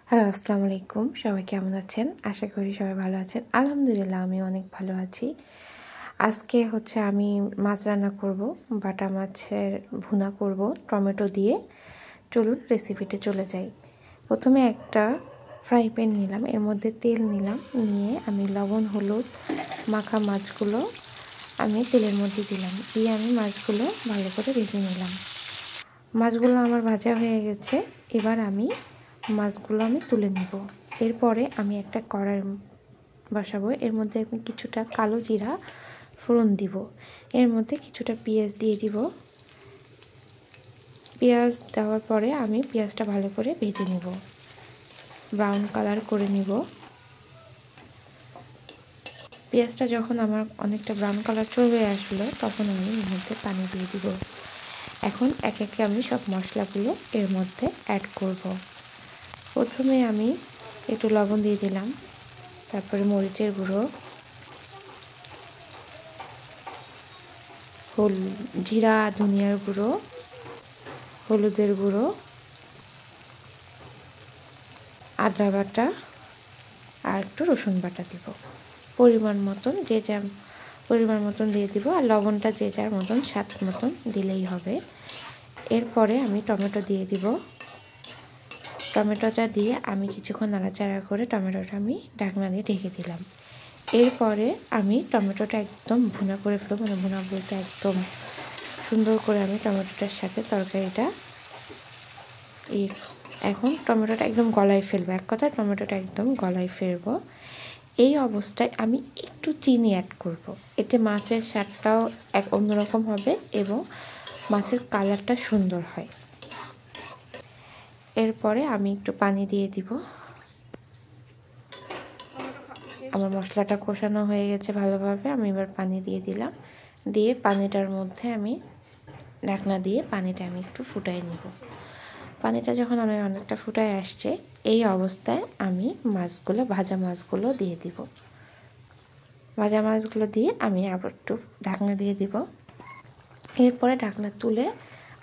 Hello, আসসালামু আলাইকুম। সবাই কেমন আছেন? আশা করি সবাই ভালো আছেন। আলহামদুলিল্লাহ আমি অনেক ভালো আছি। আজকে আমি মাছ রান্না করব, বাটা মাছের ভুনা করব টমেটো দিয়ে। চলুন রেসিপিতে চলে যাই। প্রথমে একটা ফ্রাই প্যান নিলাম, এর মধ্যে তেল নিলাম, নিয়ে আমি লবণ হলুদ মাখা মাছগুলো আমি তেলের মধ্যে দিলাম, দিয়ে আমি মাছগুলো ভালো করে ভেজে নিলাম। মাছগুলো আমার ভাজা হয়ে গেছে। এবার আমি মাছগুলো তুলে নিব। এরপরে আমি একটা কড়াই বসাবো, এর মধ্যে আমি কিছুটা কালো জিরা ফোড়ন দিব, এর মধ্যে কিছুটা পেঁয়াজ দিয়ে দিব। পেঁয়াজ দেওয়ার পরে আমি পেঁয়াজটা ভালো করে ভেজে নিব, ব্রাউন কালার করে নিব। পেঁয়াজটা যখন আমার অনেকটা ব্রাউন কালার চলে আসলো, তখন আমি এর মধ্যে পানি দিয়ে দিব। এখন একে একে আমি সব মশলাগুলো এর মধ্যে অ্যাড করব। প্রথমে আমি একটু লবণ দিয়ে দিলাম, তারপরে মরিচের গুঁড়ো, জিরা ধনিয়ার গুঁড়ো, হলুদের গুঁড়ো, আদা বাটা আর একটু রসুন বাটা দিব। পরিমাণ মতন দিয়ে দিব, আর লবণটা যে যার মতন স্বাদ মতন দিলেই হবে। এরপরে আমি টমেটো দিয়ে দিব। টমেটোটা দিয়ে আমি কিছুক্ষণ নাড়াচাড়া করে টমেটোটা আমি ঢাকনা দিয়ে ঢেকে দিলাম। এরপরে আমি টমেটোটা একদম ভুনা করে ফেলবো, ভুনা বলতে একদম সুন্দর করে আমি টমেটোটার সাথে তরকারিটা এখন টমেটোটা একদম গলায় ফেলবো, এক কথায় টমেটোটা একদম গলায় ফেলবো। এই অবস্থায় আমি একটু চিনি অ্যাড করব, এতে মাছের স্বাদটাও এক অন্যরকম হবে এবং মাছের কালারটা সুন্দর হয়। এরপরে আমি একটু পানি দিয়ে দিব। আমার মশলাটা কষানো হয়ে গেছে ভালোভাবে, আমি এবার পানি দিয়ে দিলাম। দিয়ে পানিটার মধ্যে আমি ঢাকনা দিয়ে পানিটা আমি একটু ফুটাই নিব। পানিটা যখন আমার অনেকটা ফুটায় আসছে, এই অবস্থায় আমি ভাজা মাছগুলো দিয়ে দিব। ভাজা মাছগুলো দিয়ে আমি আবার একটু ঢাকনা দিয়ে দিব। এরপরে ঢাকনা তুলে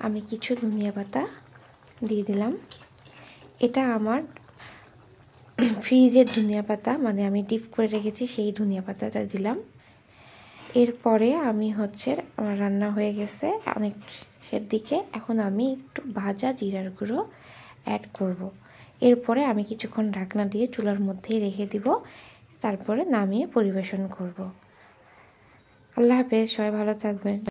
আমি কিছু ধনিয়া পাতা দিয়ে দিলাম। এটা আমার ফ্রিজের ধনিয়া পাতা, আমি ডিপ করে রেখেছি সেই ধনিয়া পাতাটা দিলাম। এরপরে আমি আমার রান্না হয়ে গেছে অনেকের দিকে, এখন আমি একটু ভাজা জিরার গুঁড়ো অ্যাড করব। এরপরে আমি কিছুক্ষণ ঢাকনা দিয়ে চুলার মধ্যেই রেখে দিব, তারপরে নামিয়ে পরিবেশন করব। আল্লাহ হাফেজ, সবাই ভালো থাকবেন।